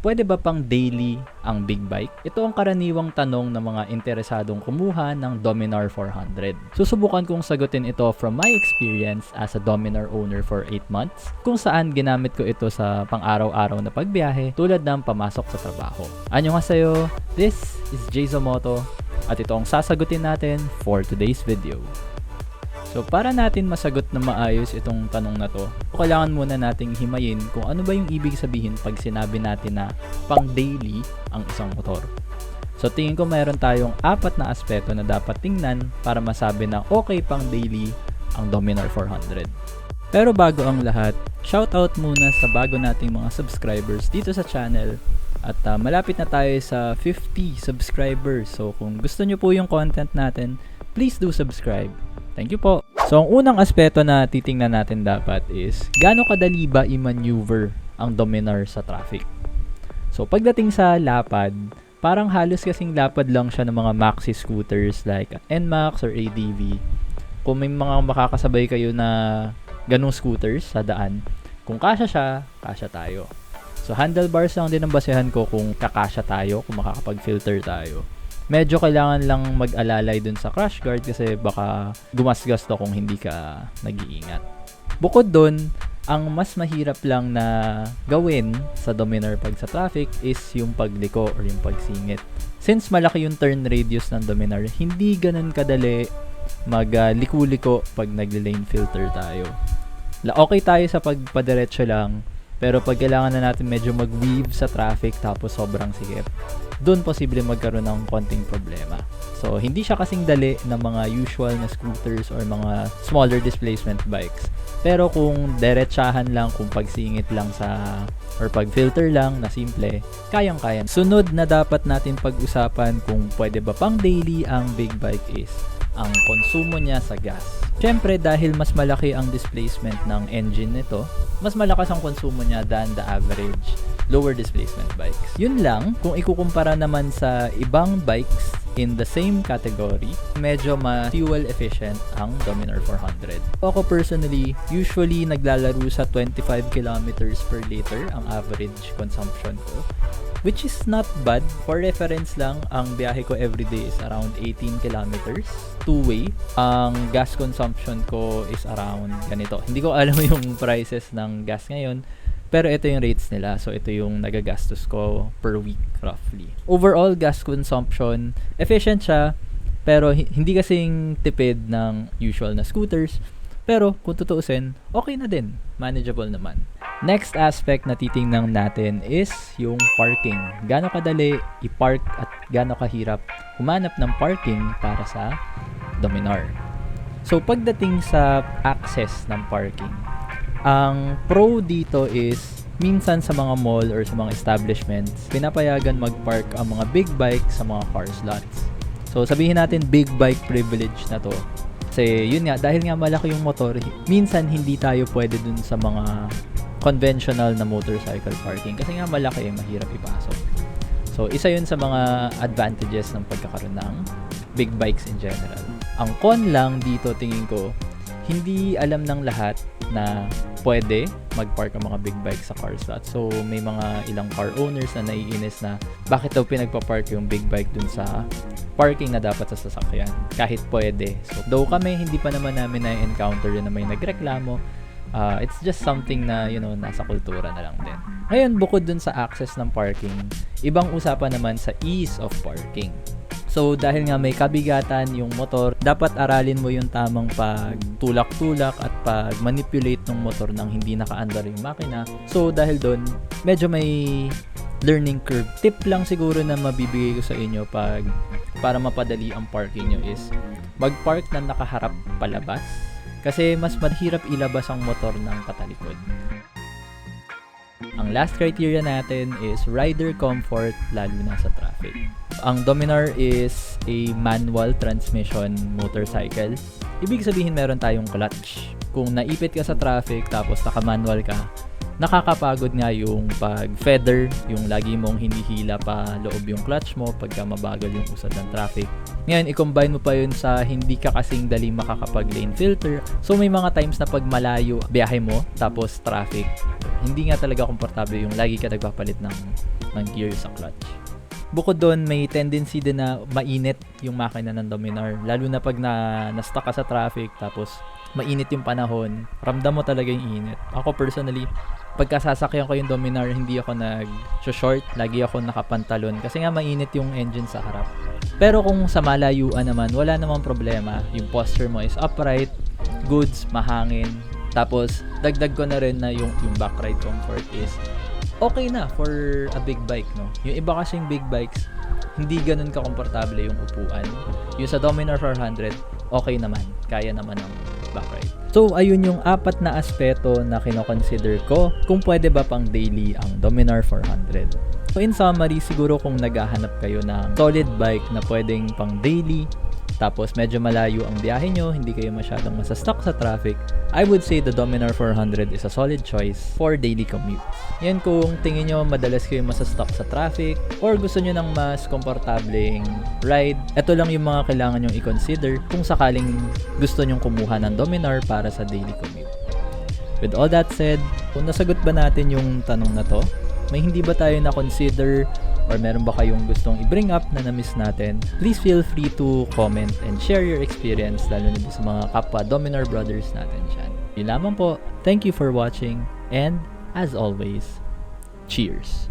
pwede ba pang daily ang big bike? Ito ang karaniwang tanong ng mga interesadong kumuha ng Dominar 400. Susubukan kong sagutin ito from my experience as a Dominar owner for 8 months, kung saan ginamit ko ito sa pang-araw-araw na pagbiyahe tulad ng pamasok sa trabaho. Annyeonghaseyo, this is Jayzomoto at ito ang sasagutin natin for today's video. So para natin masagot na maayos itong tanong na to, kailangan muna nating himayin kung ano ba yung ibig sabihin pag sinabi natin na pang daily ang isang motor. So tingin ko mayroon tayong 4 na aspeto na dapat tingnan para masabi na okay pang daily ang Dominar 400. Pero bago ang lahat, shoutout muna sa bago nating mga subscribers dito sa channel. At malapit na tayo sa 50 subscribers. So kung gusto nyo po yung content natin, please do subscribe. Thank you po. So, ang unang aspeto na titingnan natin dapat is gaano kadali ba i-maneuver ang Dominar sa traffic. So, pagdating sa lapad, parang halos kasing lapad lang siya ng mga maxi scooters like NMAX or ADV. Kung may mga makakasabay kayo na ganung scooters sa daan, kung kasya siya, kasya tayo. So, handlebars lang din ang basehan ko kung kakasya tayo, kung makakapag-filter tayo. Medyo kailangan lang mag-alalay dun sa crash guard kasi baka gumasgas to kung hindi ka nag-iingat. Bukod dun, ang mas mahirap lang na gawin sa Dominar pag sa traffic is yung pagliko or yung pagsingit. Since malaki yung turn radius ng Dominar, hindi ganun kadali mag-liko-liko pag nag-lane filter tayo. Okay tayo sa pagpadiretso lang, pero pag kailangan na natin medyo mag-weave sa traffic tapos sobrang sikip, doon posible magkaroon ng konting problema. So, hindi siya kasing dali ng mga usual na scooters or mga smaller displacement bikes. Pero kung diretsahan lang, kung pagsingit lang or pag-filter lang na simple, kayang-kaya. Sunod na dapat natin pag-usapan kung pwede ba pang daily ang big bike is ang konsumo niya sa gas. Siyempre, dahil mas malaki ang displacement ng engine nito, mas malakas ang konsumo niya than the average lower displacement bikes. Yun lang, kung ikukumpara naman sa ibang bikes in the same category, medyo ma-fuel efficient ang Dominar 400. Ako personally, usually naglalaro sa 25 kilometers per liter ang average consumption ko, which is not bad. For reference lang, ang biyahe ko everyday is around 18 kilometers two-way. Ang gas consumption ko is around ganito. Hindi ko alam yung prices ng gas ngayon, pero ito yung rates nila. So, ito yung nagagastos ko per week, roughly. Overall, gas consumption, efficient siya, pero hindi kasing tipid ng usual na scooters. Pero, kung tutuusin, okay na din. Manageable naman. Next aspect na titingnan natin is yung parking. Gaano kadali i-park at gaano kahirap humanap ng parking para sa Dominar. So, pagdating sa access ng parking, ang pro dito is minsan sa mga mall or sa mga establishments, pinapayagan mag-park ang mga big bike sa mga car slots. So, sabihin natin big bike privilege na to. Kasi yun nga, dahil nga malaki yung motor, minsan hindi tayo pwede dun sa mga conventional na motorcycle parking kasi nga malaki, mahirap ipasok. So, isa yun sa mga advantages ng pagkakaroon ng big bikes in general. Ang con lang dito, tingin ko, hindi alam ng lahat na pwede mag-park ang mga big bike sa car slot. So, may mga ilang car owners na naiinis na bakit daw pinagpa-park yung big bike dun sa parking na dapat sa sasakyan kahit pwede. So, though kami, hindi pa naman namin na-encounter yun na may nagreklamo. It's just something na, nasa kultura na lang din. Ngayon, bukod dun sa access ng parking, ibang usapan naman sa ease of parking. So, dahil nga may kabigatan yung motor, dapat aralin mo yung tamang pagtulak-tulak at pag-manipulate ng motor nang hindi naka-andar yung makina. So, dahil doon, medyo may learning curve. Tip lang siguro na mabibigay ko sa inyo para mapadali ang parking nyo is mag-park na nakaharap palabas. Kasi mas mahirap ilabas ang motor ng patalikod. Ang last criteria natin is rider comfort, lalo na sa traffic. Ang Dominar is a manual transmission motorcycle. Ibig sabihin meron tayong clutch. Kung naipit ka sa traffic tapos naka-manual ka, Nakakapagod nga yung pag feather, yung lagi mong hinihila pa loob yung clutch mo pagka mabagal yung usad ng traffic. Ngayon, i-combine mo pa yun sa hindi ka kasing dali makakapag lane filter. So may mga times na pag malayo biyahe mo tapos traffic, hindi nga talaga komportable yung lagi ka nagpapalit ng gear sa clutch. Bukod doon, may tendency din na mainit yung makina ng Dominar. Lalo na pag na-stuck ka sa traffic, tapos mainit yung panahon, ramdam mo talaga yung init. Ako personally, pagka sasakyan ko yung Dominar, hindi ako nag-short, lagi ako nakapantalon kasi nga mainit yung engine sa harap. Pero kung sa malayuan naman, wala namang problema. Yung posture mo is upright, goods, mahangin. Tapos, dagdag ko na rin na yung back ride comfort is okay na for a big bike, no? Yung iba kasing big bikes, hindi ganun ka-komportable yung upuan. Yung sa Dominar 400, okay naman. Kaya naman ang back ride. So, ayun yung 4 na aspeto na kino-consider ko kung pwede ba pang daily ang Dominar 400. So, in summary, siguro kung naghahanap kayo ng solid bike na pwedeng pang daily, tapos medyo malayo ang biyahe nyo, hindi kayo masyadong masastuck sa traffic, I would say the Dominar 400 is a solid choice for daily commutes. Yan kung tingin nyo madalas kayo masastuck sa traffic or gusto nyo ng mas komportableng ride, ito lang yung mga kailangan nyong i-consider kung sakaling gusto nyong kumuha ng Dominar para sa daily commute. With all that said, kung nasagot ba natin yung tanong na to, may hindi ba tayo na-consider or meron ba kayong gustong i-bring up na na-miss natin, please feel free to comment and share your experience lalo na sa mga kapwa Dominar brothers natin dyan. Yun lamang po. Thank you for watching and as always, cheers!